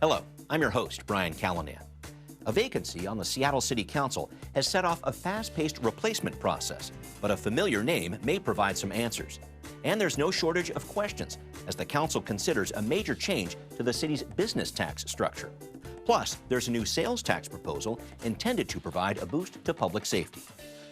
Hello, I'm your host, Brian Callanan. A vacancy on the Seattle City Council has set off a fast-paced replacement process, but a familiar name may provide some answers. And there's no shortage of questions as the council considers a major change to the city's business tax structure. Plus, there's a new sales tax proposal intended to provide a boost to public safety.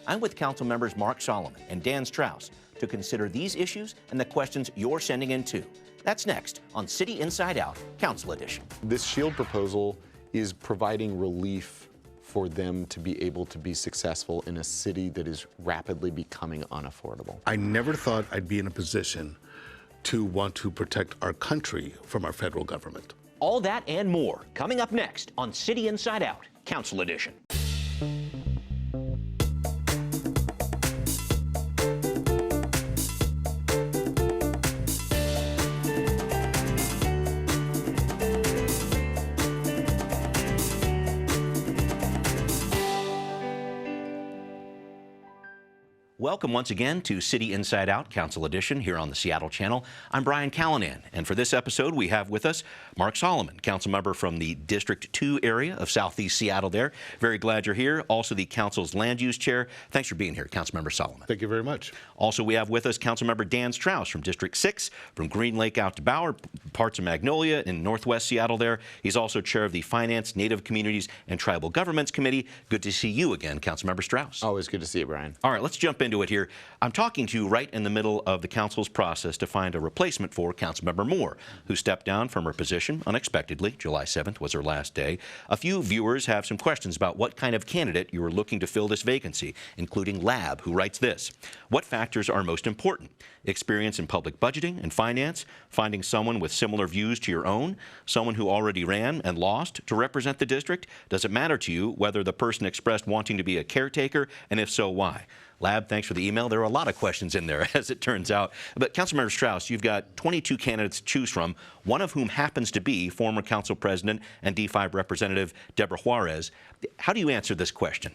I'm with Councilmembers Mark Solomon and Dan Strauss to consider these issues and the questions you're sending in too. That's next on City Inside Out, Council Edition. This SHIELD proposal is providing relief for them to be able to be successful in a city that is rapidly becoming unaffordable. I never thought I'd be in a position to want to protect our country from our federal government. All that and more coming up next on City Inside Out, Council Edition. Welcome once again to City Inside Out, Council Edition, here on the Seattle channel. I'm Brian Callanan, and for this episode, we have with us Mark Solomon, council member from the District 2 area of Southeast Seattle there. Very glad you're here. Also, the council's land use chair. Thanks for being here, Councilmember Solomon. Thank you very much. Also, we have with us Councilmember Dan Strauss from District 6, from Green Lake out to Bauer, parts of Magnolia in Northwest Seattle there. He's also chair of the Finance, Native Communities, and Tribal Governments Committee. Good to see you again, Councilmember Strauss. Always good to see you, Brian. All right, let's jump into it here. I'm talking to you right in the middle of the council's process to find a replacement for Councilmember Moore, who stepped down from her position unexpectedly. July 7th was her last day. A few viewers have some questions about what kind of candidate you are looking to fill this vacancy, including Lab, who writes this. What factors are most important? Experience in public budgeting and finance, finding someone with similar views to your own, someone who already ran and lost to represent the district? Does it matter to you whether the person expressed wanting to be a caretaker, and if so, why? Lab, thanks for the email. There are a lot of questions in there, as it turns out. But Councilmember Strauss, you've got 22 candidates to choose from, one of whom happens to be former council president and D5 representative Deborah Juarez. How do you answer this question?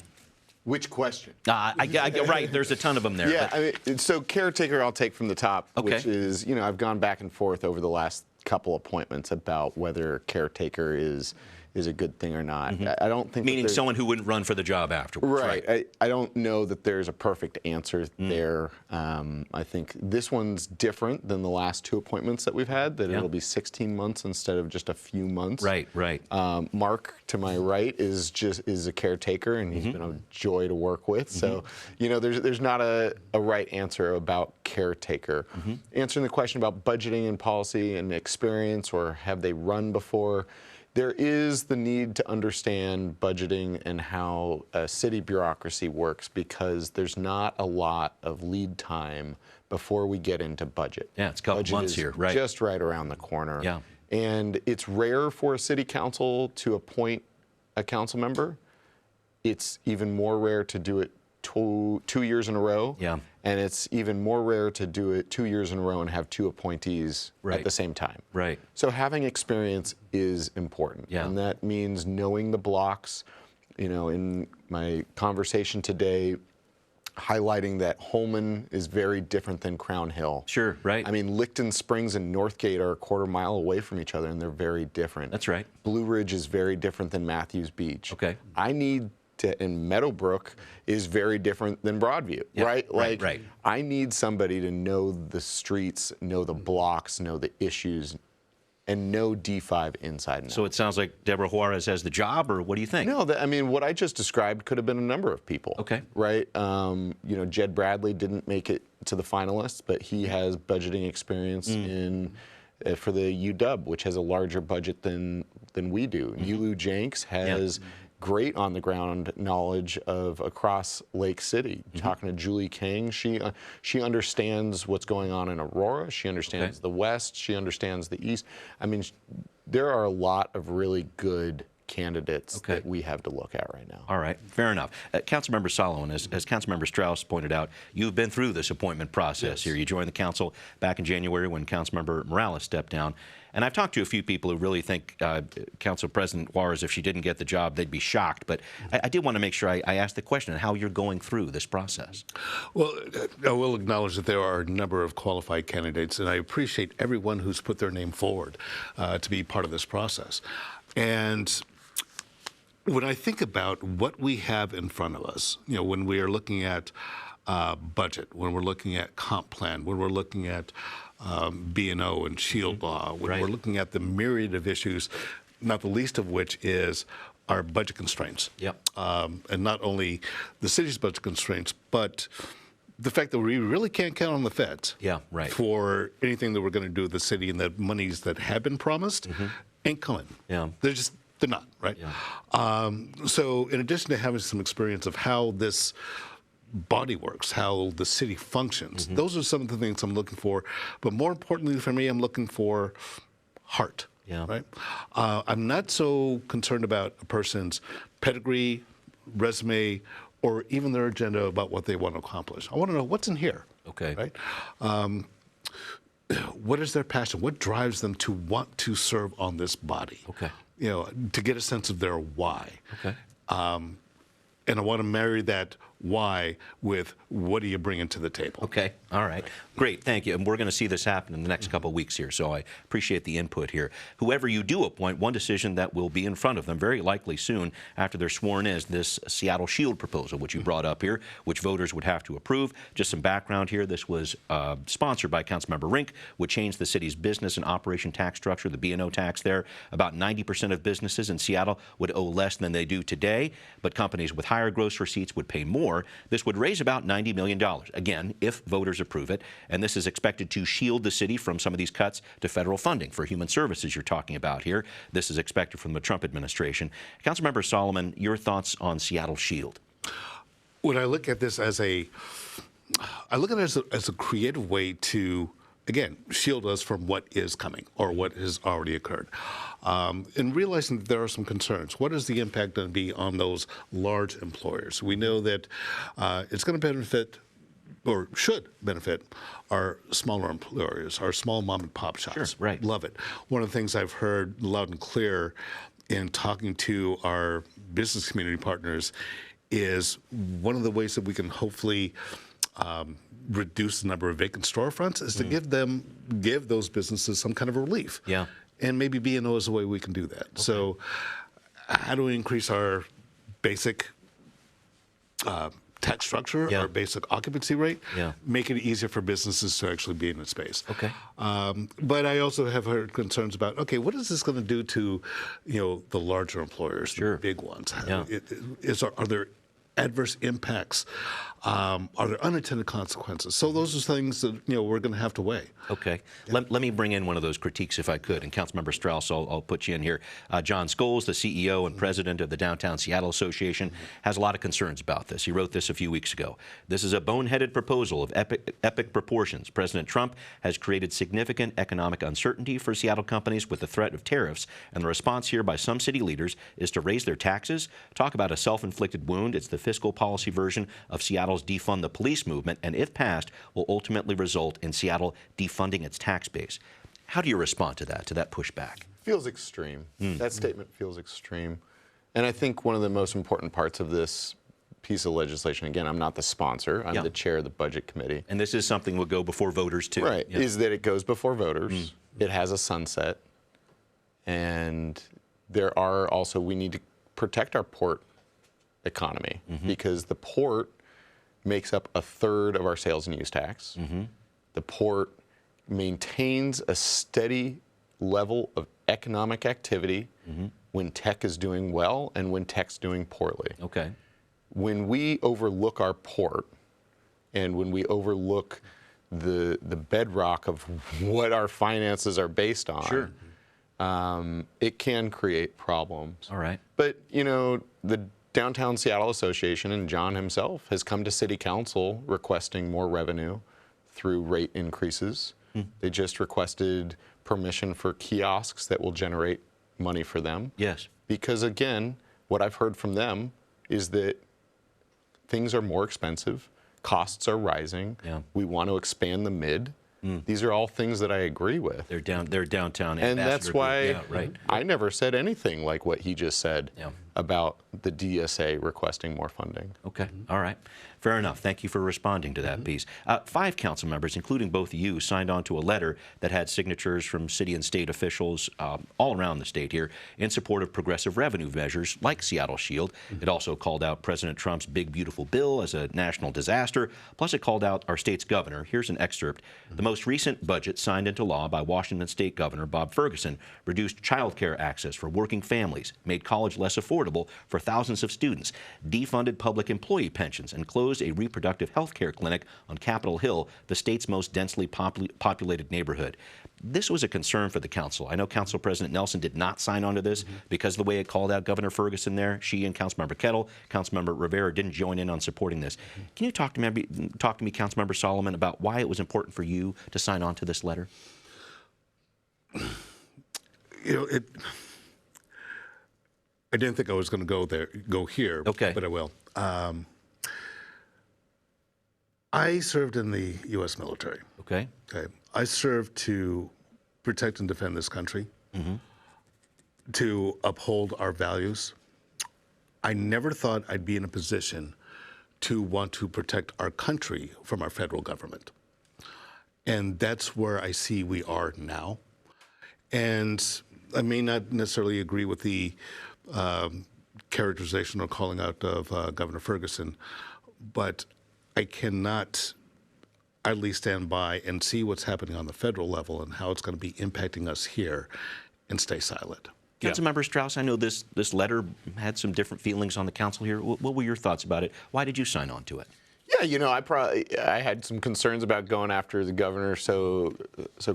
Which question? Right, there's a ton of them there. Yeah, I mean, so caretaker I'll take from the top, Okay. which is, you know, I've gone back and forth over the last couple appointments about whether caretaker is a good thing or not. I don't think Meaning someone who wouldn't run for the job afterwards. Right. I don't know that there's a perfect answer there. I think this one's different than the last two appointments that we've had, that it'll be 16 months instead of just a few months. Right. Mark, to my right, is a caretaker, and he's been a joy to work with. So, you know, there's not a right answer about caretaker. Answering the question about budgeting and policy and experience, or have they run before, there is the need to understand budgeting and how a city bureaucracy works, because there's not a lot of lead time before we get into budget. Yeah, it's a couple months here, right? Just right around the corner. Yeah. And it's rare for a city council to appoint a council member. It's even more rare to do it 2 years in a row. Yeah. And it's even more rare to do it 2 years in a row and have two appointees at the same time. Right. So having experience is important. Yeah. And that means knowing the blocks. You know, in my conversation today, highlighting that Holman is very different than Crown Hill. Sure, right. I mean, Licton Springs and Northgate are a quarter mile away from each other, and they're very different. That's right. Blue Ridge is very different than Matthews Beach. Okay. And Meadowbrook is very different than Broadview, right? Like, right. I need somebody to know the streets, know the blocks, know the issues, and know D5 inside and out. So it sounds like Deborah Juarez has the job, or what do you think? No, I mean, what I just described could have been a number of people. Okay. Right? You know, Jed Bradley didn't make it to the finalists, but he has budgeting experience for the UW, which has a larger budget than we do. Yulu Jenks has great on-the-ground knowledge of across Lake City. Talking to Julie King, she understands what's going on in Aurora. She understands the West. She understands the East. I mean, there are a lot of really good candidates that we have to look at right now. All right, fair enough. Councilmember Solomon, as Councilmember Strauss pointed out, you've been through this appointment process here. You joined the council back in January when Councilmember Morales stepped down. And I've talked to a few people who really think Council President Juarez, if she didn't get the job, they'd be shocked. But I did want to make sure I asked the question on how you're going through this process. Well, I will acknowledge that there are a number of qualified candidates, and I appreciate everyone who's put their name forward to be part of this process. And when I think about what we have in front of us, when we are looking at budget, when we're looking at comp plan, when we're looking at B&O and shield law, when we're looking at the myriad of issues, not the least of which is our budget constraints. And not only the city's budget constraints, but the fact that we really can't count on the feds for anything that we're going to do with the city, and the monies that have been promised ain't coming. They're not, right? So in addition to having some experience of how this body works, how the city functions, those are some of the things I'm looking for. But more importantly for me, I'm looking for heart. Right? I'm not so concerned about a person's pedigree, resume, or even their agenda about what they want to accomplish. I want to know what's in here. Right? What is their passion? What drives them to want to serve on this body? To get a sense of their why. And I want to marry that why with what do you bring into the table. All right. Great. Thank you. And we're going to see this happen in the next couple of weeks here, so I appreciate the input here. Whoever you do appoint, one decision that will be in front of them very likely soon after they're sworn in is this Seattle Shield proposal, which you brought up here, which voters would have to approve. Just some background here. This was sponsored by Councilmember Rink, would change the city's business and operation tax structure, the B&O tax there. About 90% of businesses in Seattle would owe less than they do today, but companies with higher gross receipts would pay more. This would raise about $90 million, again, if voters approve it. And this is expected to shield the city from some of these cuts to federal funding for human services you're talking about here. This is expected from the Trump administration. Councilmember Solomon, your thoughts on Seattle Shield? When I look at this as a creative way to, again, shield us from what is coming or what has already occurred. And realizing that there are some concerns. What is the impact going to be on those large employers? We know that it's going to benefit, or should benefit, our smaller employers, our small mom and pop shops. Love it. One of the things I've heard loud and clear in talking to our business community partners is one of the ways that we can hopefully reduce the number of vacant storefronts is to give those businesses some kind of relief. And maybe B&O is a way we can do that. So how do we increase our basic tax structure, our basic occupancy rate, make it easier for businesses to actually be in the space. But I also have heard concerns about, what is this going to do to, the larger employers, the big ones? Are there adverse impacts? Are there unintended consequences? So those are things that we're going to have to weigh. Let me bring in one of those critiques if I could. And Councilmember Strauss, I'll put you in here. John Scholes, the CEO and president of the Downtown Seattle Association, has a lot of concerns about this. He wrote this a few weeks ago. This is a boneheaded proposal of epic proportions. President Trump has created significant economic uncertainty for Seattle companies with the threat of tariffs. And the response here by some city leaders is to raise their taxes. Talk about a self-inflicted wound. It's the fiscal policy version of Seattle's defund the police movement, and if passed, will ultimately result in Seattle defunding its tax base. How do you respond to that pushback? Feels extreme. That statement feels extreme. And I think one of the most important parts of this piece of legislation, again, I'm not the sponsor, I'm the chair of the budget committee. And this is something that will go before voters too. Is that it goes before voters. It has a sunset. And there are also, we need to protect our port economy because the port makes up a third of our sales and use tax. The port maintains a steady level of economic activity when tech is doing well and when tech's doing poorly. When we overlook our port and when we overlook the bedrock of what our finances are based on, it can create problems. But, the Downtown Seattle Association and John himself has come to City Council requesting more revenue through rate increases. They just requested permission for kiosks that will generate money for them. Because again, what I've heard from them is that things are more expensive, costs are rising, we want to expand the mid. These are all things that I agree with. They're downtown. And that's why I never said anything like what he just said about the DSA requesting more funding. Okay, all right. Fair enough. Thank you for responding to that piece. 5 council members, including both of you, signed on to a letter that had signatures from city and state officials all around the state here in support of progressive revenue measures like Seattle Shield. It also called out President Trump's big, beautiful bill as a national disaster. Plus, it called out our state's governor. Here's an excerpt. The most recent budget signed into law by Washington State Governor Bob Ferguson reduced child care access for working families, made college less affordable for thousands of students, defunded public employee pensions, and closed a reproductive health care clinic on Capitol Hill, the state's most densely populated neighborhood. This was a concern for the council. I know Council President Nelson did not sign on to this because of the way it called out Governor Ferguson there. She and Councilmember Kettle, Councilmember Rivera didn't join in on supporting this. Can you talk to me, Councilmember Solomon, about why it was important for you to sign on to this letter? I didn't think I was going to go here, okay, but I will. I served in the U.S. military. Okay. I served to protect and defend this country, to uphold our values. I never thought I'd be in a position to want to protect our country from our federal government. And that's where I see we are now. And I may not necessarily agree with the characterization or calling out of Governor Ferguson, but I cannot idly stand by and see what's happening on the federal level and how it's going to be impacting us here and stay silent. Councilmember Strauss, I know this letter had some different feelings on the council here. What were your thoughts about it? Why did you sign on to it? Yeah, I had some concerns about going after the governor so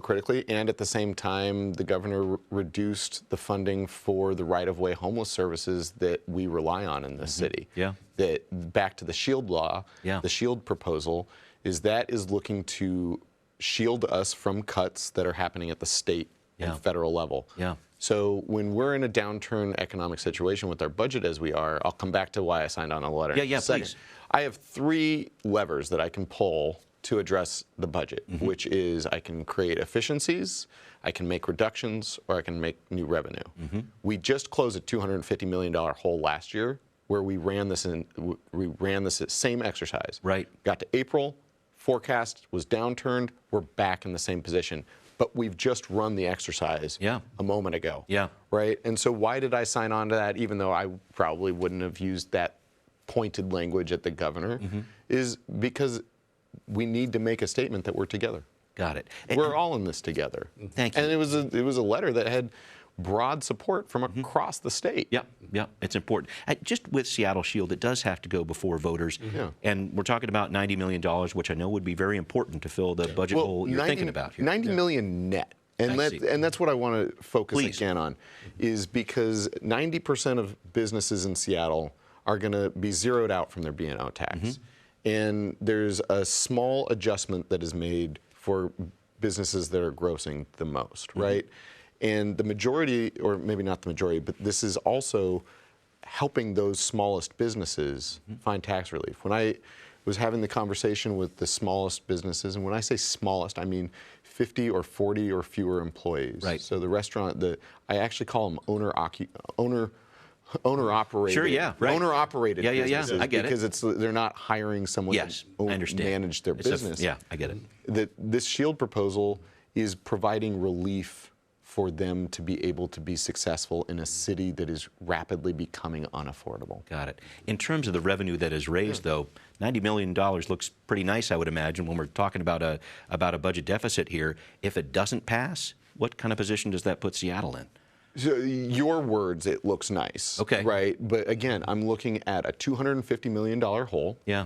critically, and at the same time, the governor reduced the funding for the right-of-way homeless services that we rely on in this city. Yeah. That back to the SHIELD law, the SHIELD proposal is looking to shield us from cuts that are happening at the state and federal level. Yeah. So when we're in a downturn economic situation with our budget as we are, I'll come back to why I signed on a letter. Yeah, please. I have 3 levers that I can pull to address the budget, which is I can create efficiencies, I can make reductions, or I can make new revenue. We just closed a $250 million hole last year where we ran this same exercise. Right. Got to April, forecast was downturned, we're back in the same position. But we've just run the exercise a moment ago. Yeah. Right? And so why did I sign on to that, even though I probably wouldn't have used that pointed language at the governor, is because we need to make a statement that we're together. Got it. We're all in this together. Thank you. And it was a letter that had broad support from across the state. Yeah, it's important. Just with Seattle Shield, it does have to go before voters. And we're talking about $90 million, which I know would be very important to fill the budget hole you're thinking about here. $90 million net. And that's what I want to focus again on, is because 90% of businesses in Seattle are going to be zeroed out from their B&O tax. And there's a small adjustment that is made for businesses that are grossing the most, right? And the majority, or maybe not the majority, but this is also helping those smallest businesses find tax relief. When I was having the conversation with the smallest businesses, and when I say smallest, I mean 50 or 40 or fewer employees. Right. So the restaurant, I actually call them owner-operated. Sure, yeah, right. Owner-operated businesses. I get it. Because they're not hiring someone to manage their business. I get it. This SHIELD proposal is providing relief for them to be able to be successful in a city that is rapidly becoming unaffordable. Got it. In terms of the revenue that is raised, though, $90 million looks pretty nice, I would imagine, when we're talking about a budget deficit here. If it doesn't pass, what kind of position does that put Seattle in? So your words, it looks nice. Okay. Right? But again, I'm looking at a $250 million hole. Yeah.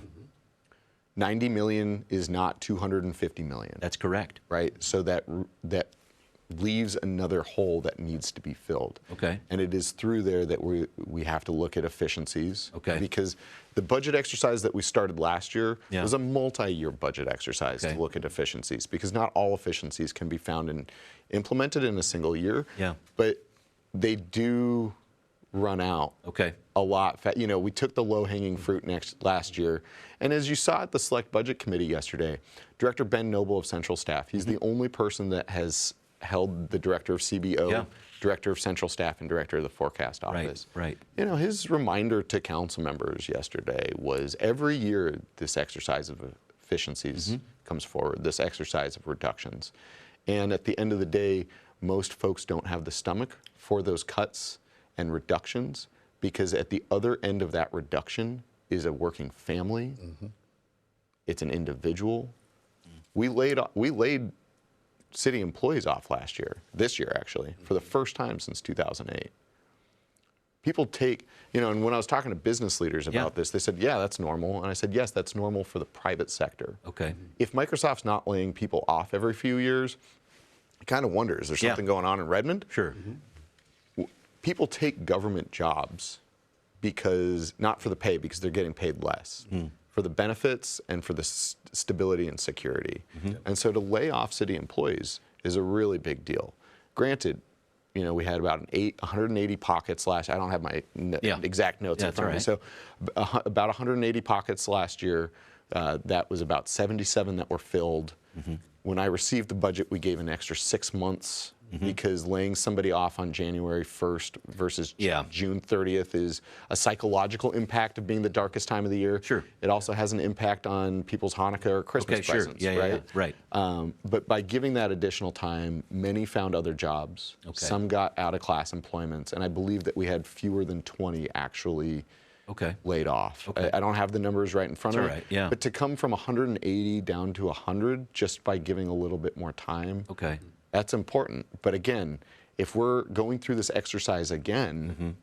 $90 million is not $250 million. That's correct. Right? So that leaves another hole that needs to be filled. Okay. And it is through there that we have to look at efficiencies. Okay. Because the budget exercise that we started last year was a multi-year budget exercise to look at efficiencies, because not all efficiencies can be found and implemented in a single year. Yeah. But they do run out a lot. We took the low-hanging fruit last year, and as you saw at the Select Budget Committee yesterday, Director Ben Noble of Central Staff, he's the only person that has held the director of CBO, Yeah. director of central staff, and director of the forecast office. Right. You know, his reminder to council members yesterday was every year this exercise of efficiencies comes forward, this exercise of reductions. And at the end of the day, most folks don't have the stomach for those cuts and reductions, because at the other end of that reduction is a working family. It's an individual. We laid city employees off this year actually, for the first time since 2008. People take, you know, and when I was talking to business leaders about this, they said, yeah, that's normal. And I said, yes, that's normal for the private sector. Okay. If Microsoft's not laying people off every few years, I kind of wonder, is there something going on in Redmond? Sure. People take government jobs because, not for the pay, because they're getting paid less. For the benefits and for the stability and security. And so to lay off city employees is a really big deal. Granted, you know, we had about 180 pockets last. I don't have my exact notes in front of me. So about 180 pockets last year. That was about 77 that were filled. When I received the budget, we gave an extra 6 months because laying somebody off on January 1st versus June 30th is a psychological impact of being the darkest time of the year. Sure. It also has an impact on people's Hanukkah or Christmas presents, right? Right. But by giving that additional time, many found other jobs. Some got out-of-class employments, and I believe that we had fewer than 20 actually laid off. I don't have the numbers right in front of me. But to come from 180 down to 100 just by giving a little bit more time, that's important. But again, if we're going through this exercise again,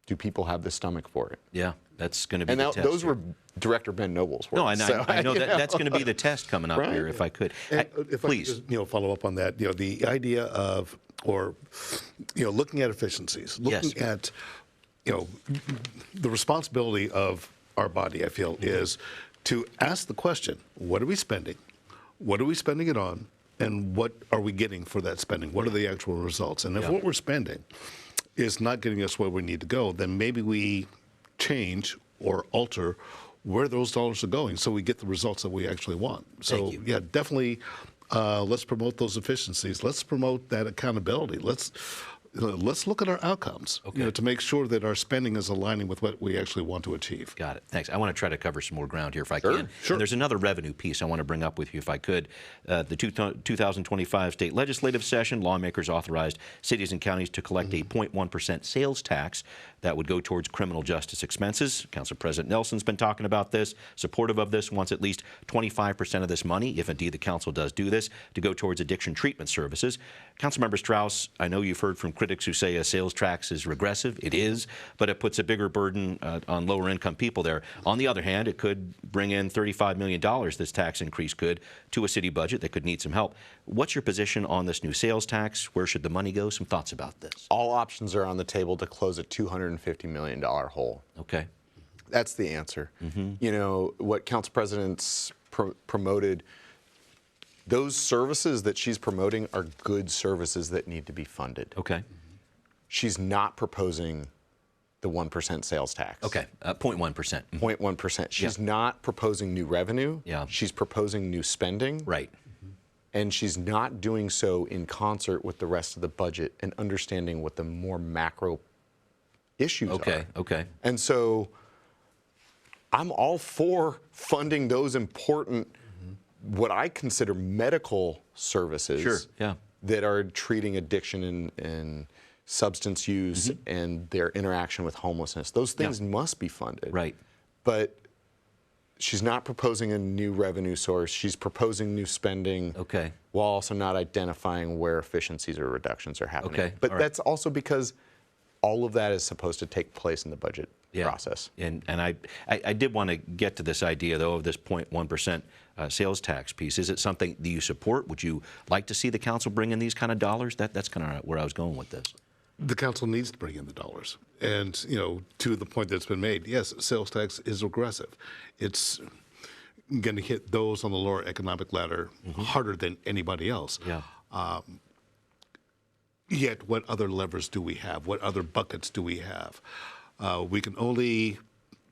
do people have the stomach for it? Yeah, that's going to be and the now, test. those were Director Ben Noble's words. No, I know that's going to be the test coming up here, if I could. And if please. I could just, follow up on that, the idea of, looking at efficiencies, looking at, the responsibility of our body, I feel, is to ask the question, what are we spending? What are we spending it on? And what are we getting for that spending? What are the actual results? And if what we're spending is not getting us where we need to go, then maybe we change or alter where those dollars are going so we get the results that we actually want. So, yeah, definitely let's promote those efficiencies. Let's promote that accountability. Let's look at our outcomes, to make sure that our spending is aligning with what we actually want to achieve. Got it. Thanks. I want to try to cover some more ground here if I can. Sure. And there's another revenue piece I want to bring up with you if I could. The 2025 state legislative session, lawmakers authorized cities and counties to collect a 0.1% sales tax that would go towards criminal justice expenses. Council President Nelson's been talking about this, supportive of this, wants at least 25% of this money, if indeed the council does do this, to go towards addiction treatment services. Councilmember Strauss, I know you've heard from critics who say a sales tax is regressive. It is, but it puts a bigger burden on lower income people there. On the other hand, it could bring in $35 million, this tax increase could, to a city budget that could need some help. What's your position on this new sales tax? Where should the money go? Some thoughts about this. All options are on the table to close a $250 million hole. Okay. That's the answer. What Council President's promoted, those services that she's promoting are good services that need to be funded. Okay. She's not proposing the 1% sales tax. Okay, 0.1%. 0.1%. She's not proposing new revenue. She's proposing new spending. Right. And she's not doing so in concert with the rest of the budget and understanding what the more macro issues are. Okay. And so I'm all for funding those important, what I consider medical services that are treating addiction and substance use and their interaction with homelessness. Those things must be funded. Right. But she's not proposing a new revenue source. She's proposing new spending while also not identifying where efficiencies or reductions are happening. But that's also because all of that is supposed to take place in the budget process. And I did want to get to this idea, though, of this 0.1% sales tax piece. Is it something that you support? Would you like to see the council bring in these kind of dollars? That's kind of where I was going with this. The council needs to bring in the dollars. And, to the point that's been made, yes, sales tax is regressive. It's going to hit those on the lower economic ladder harder than anybody else. Yet, what other levers do we have? What other buckets do we have? We can only,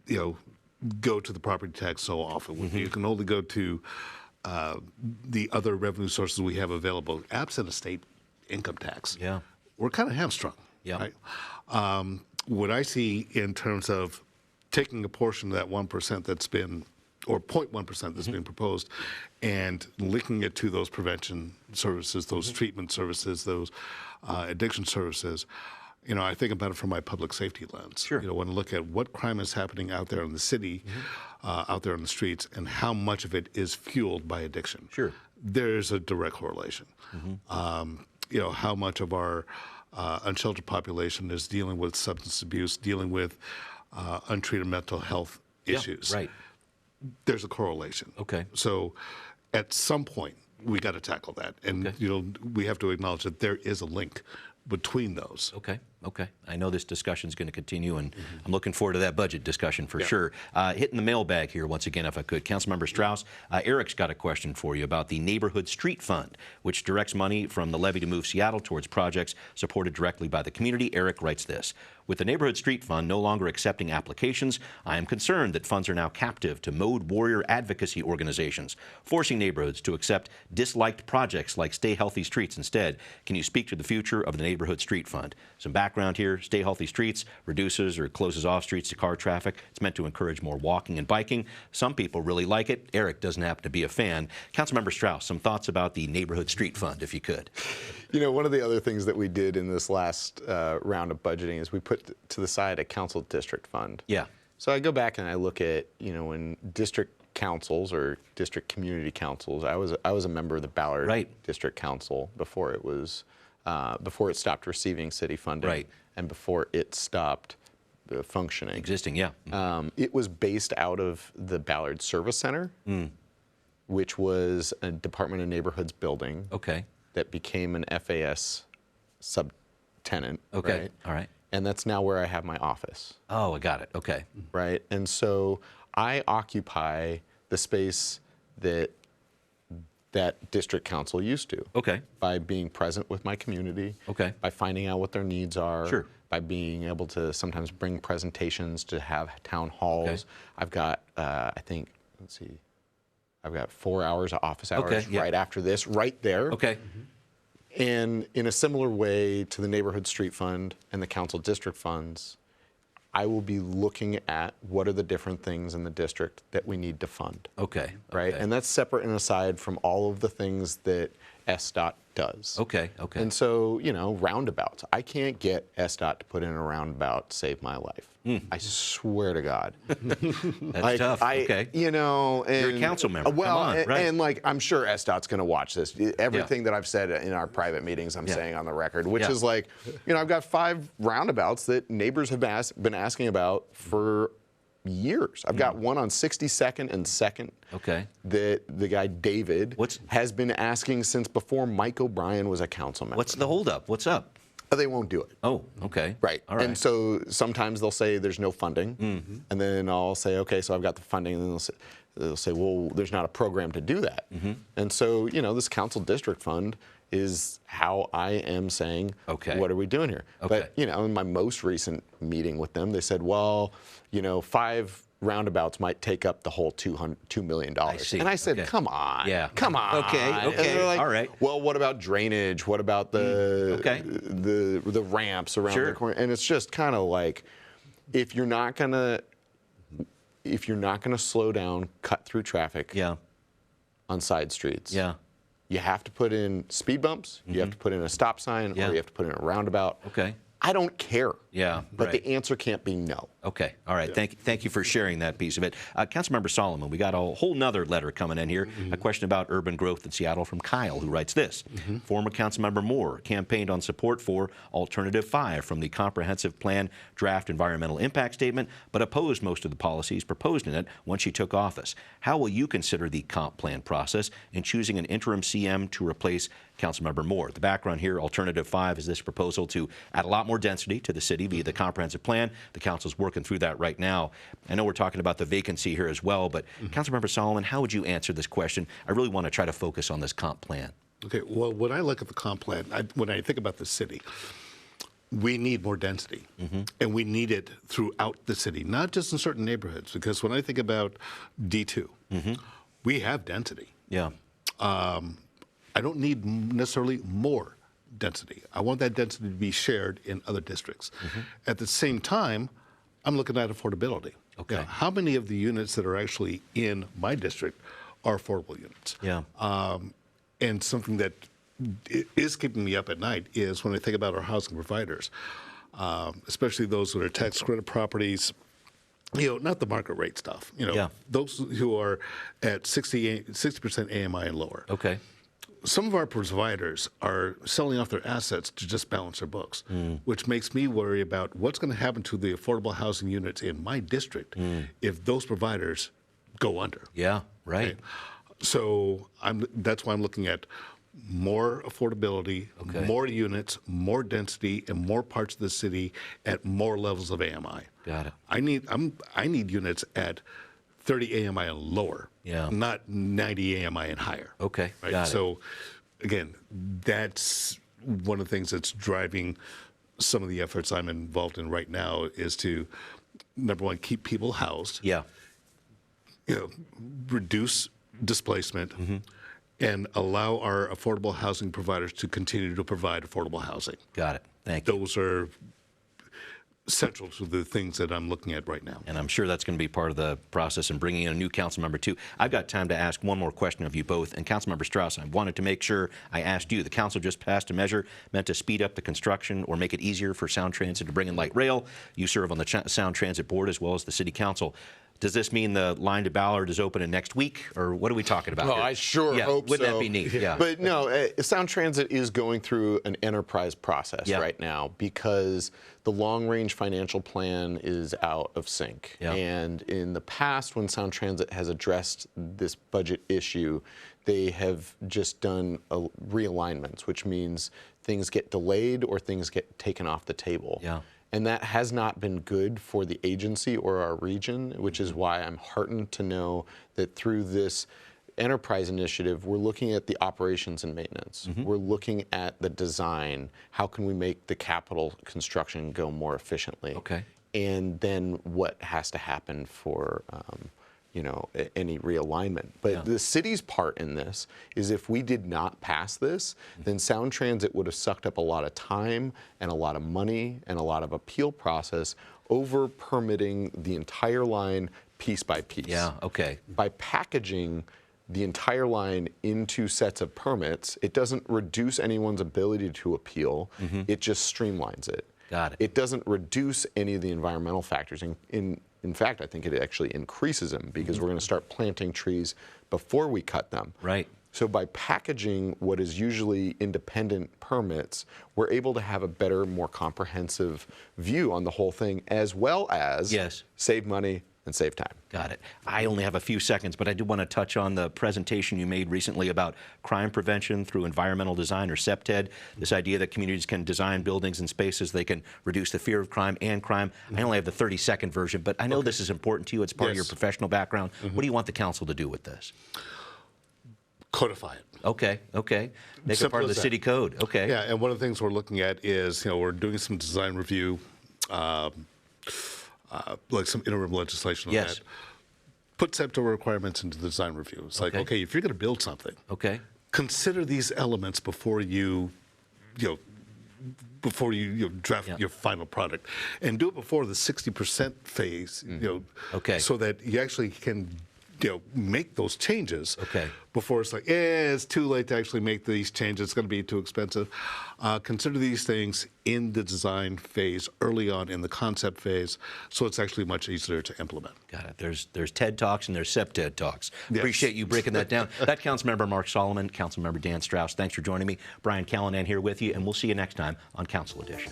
go to the property tax so often. You can only go to the other revenue sources we have available, absent a state income tax, we're kind of hamstrung. Right? What I see in terms of taking a portion of that 1% that's been, or 0.1% that's been proposed, and linking it to those prevention services, those treatment services, those addiction services, I think about it from my public safety lens. When I look at what crime is happening out there in the city, out there on the streets, and how much of it is fueled by addiction. There's a direct correlation. How much of our unsheltered population is dealing with substance abuse, dealing with untreated mental health issues. There's a correlation. So at some point, we got to tackle that. And, we have to acknowledge that there is a link between those. Okay. I know this discussion is going to continue, and I'm looking forward to that budget discussion for sure. Hitting the mailbag here once again, if I could. Councilmember Strauss, Eric's got a question for you about the Neighborhood Street Fund, which directs money from the levy to move Seattle towards projects supported directly by the community. Eric writes this: with the Neighborhood Street Fund no longer accepting applications, I am concerned that funds are now captive to mode warrior advocacy organizations, forcing neighborhoods to accept disliked projects like Stay Healthy Streets instead. Can you speak to the future of the Neighborhood Street Fund? Some background here: Stay Healthy Streets reduces or closes off streets to car traffic. It's meant to encourage more walking and biking. Some people really like it. Eric doesn't happen to be a fan. Councilmember Strauss, some thoughts about the Neighborhood Street Fund, if you could. One of the other things that we did in this last round of budgeting is we put to the side a council district fund. So I go back and I look at, when district councils or district community councils, I was a member of the Ballard District Council before it was before it stopped receiving city funding and before it stopped functioning. Existing, it was based out of the Ballard Service Center, which was a Department of Neighborhoods building that became an FAS subtenant. All right. And that's now where I have my office. Oh, I got it. Okay. Right. And so I occupy the space that district council used to. By being present with my community. By finding out what their needs are. By being able to sometimes bring presentations to have town halls. I've got, I think, let's see, I've got 4 hours of office hours right after this, right there. And in a similar way to the Neighborhood Street Fund and the council district funds, I will be looking at what are the different things in the district that we need to fund. Right? And that's separate and aside from all of the things that SDOT does. And so, roundabouts. I can't get SDOT to put in a roundabout to save my life. I swear to God. That's tough. And, you're a council member. Well, Come on, and I'm sure SDOT's going to watch this. Everything that I've said in our private meetings, I'm saying on the record, which is I've got 5 roundabouts that neighbors have been asking about for years. I've got one on 62nd and 2nd that the guy David has been asking since before Mike O'Brien was a council member. What's the holdup? What's up? They won't do it. Oh, okay. Right. All right. And so sometimes they'll say there's no funding, and then I'll say, okay, so I've got the funding, and then they'll say, well, there's not a program to do that. And so, this council district fund is how I am saying, what are we doing here? But, in my most recent meeting with them, they said, well, 5 roundabouts might take up the whole $2 million. And I said, come on. Come on. And they're like, all right. Well, what about drainage? What about the ramps around the corner? And it's just kind of like, if you're not gonna slow down, cut through traffic on side streets, you have to put in speed bumps, you have to put in a stop sign, or you have to put in a roundabout. I don't care. But the answer can't be no. Okay. All right. Thank you for sharing that piece of it. Councilmember Solomon, we got a whole nother letter coming in here. A question about urban growth in Seattle from Kyle, who writes this. Former Councilmember Moore campaigned on support for Alternative 5 from the Comprehensive Plan Draft Environmental Impact Statement, but opposed most of the policies proposed in it once she took office. How will you consider the comp plan process in choosing an interim CM to replace Councilmember Moore? The background here, Alternative 5, is this proposal to add a lot more density to the city via the comprehensive plan. The council's working through that right now. I know we're talking about the vacancy here as well, but Councilmember Solomon, how would you answer this question? I really want to try to focus on this comp plan. Okay, well, when I look at the comp plan, when I think about the city, we need more density, and we need it throughout the city, not just in certain neighborhoods, because when I think about D2, we have density. Yeah. I don't need necessarily more density. I want that density to be shared in other districts. At the same time, I'm looking at affordability. Okay. You know, how many of the units that are actually in my district are affordable units? Yeah. And something that is keeping me up at night is when I think about our housing providers, especially those that are tax credit properties, you know, not the market rate stuff, you know, Yeah. those who are at 60% AMI and lower. Okay. Some of our providers are selling off their assets to just balance their books, which makes me worry about what's going to happen to the affordable housing units in my district if those providers go under. Yeah, right. Okay? So that's why I'm looking at more affordability, more units, more density, and more parts of the city at more levels of AMI. Got it. I need units at 30 AMI and lower, not 90 AMI and higher. Okay, right? got it. So again, that's one of the things that's driving some of the efforts I'm involved in right now is to, number one, keep people housed. Yeah. You know, reduce displacement, and allow our affordable housing providers to continue to provide affordable housing. Got it. Thank you. Those are central to the things that I'm looking at right now. And I'm sure that's going to be part of the process in bringing in a new council member, too. I've got time to ask one more question of you both. And Councilmember Strauss, I wanted to make sure I asked you. The council just passed a measure meant to speed up the construction or make it easier for Sound Transit to bring in light rail. You serve on the Sound Transit Board as well as the City Council. Does this mean the line to Ballard is open in next week, or what are we talking about Oh, here? I sure hope wouldn't so. that be neat? Yeah. But no, Sound Transit is going through an enterprise process right now because the long-range financial plan is out of sync. And in the past, when Sound Transit has addressed this budget issue, they have just done realignments, which means things get delayed or things get taken off the table. And that has not been good for the agency or our region, which is why I'm heartened to know that through this enterprise initiative, we're looking at the operations and maintenance. We're looking at the design. How can we make the capital construction go more efficiently? And then what has to happen for you know, any realignment. But the city's part in this is if we did not pass this, then Sound Transit would have sucked up a lot of time and a lot of money and a lot of appeal process over permitting the entire line piece by piece. By packaging the entire line into sets of permits, it doesn't reduce anyone's ability to appeal, it just streamlines it. It doesn't reduce any of the environmental factors. In fact, I think it actually increases them because we're going to start planting trees before we cut them. So by packaging what is usually independent permits, we're able to have a better, more comprehensive view on the whole thing, as well as save money and save time. Got it. I only have a few seconds, but I do want to touch on the presentation you made recently about crime prevention through environmental design, or CEPTED, this idea that communities can design buildings and spaces, they can reduce the fear of crime and crime. I only have the 30-second version, but I know this is important to you. It's part of your professional background. What do you want the council to do with this? Codify it. Okay. Make it part of the city code. Yeah, and one of the things we're looking at is, you know, we're doing some design review, like some interim legislation on that. Put SEPTA requirements into the design review. It's like, okay, if you're going to build something, consider these elements before you draft your final product, and do it before the 60% phase. You know, so that you actually can make those changes before it's like, it's too late to actually make these changes. It's going to be too expensive. Consider these things in the design phase, early on in the concept phase, so it's actually much easier to implement. Got it. There's TED Talks and there's CEPTED Talks. Appreciate you breaking that down. That Councilmember Mark Solomon, Councilmember Dan Strauss, thanks for joining me. Brian Callanan here with you, and we'll see you next time on Council Edition.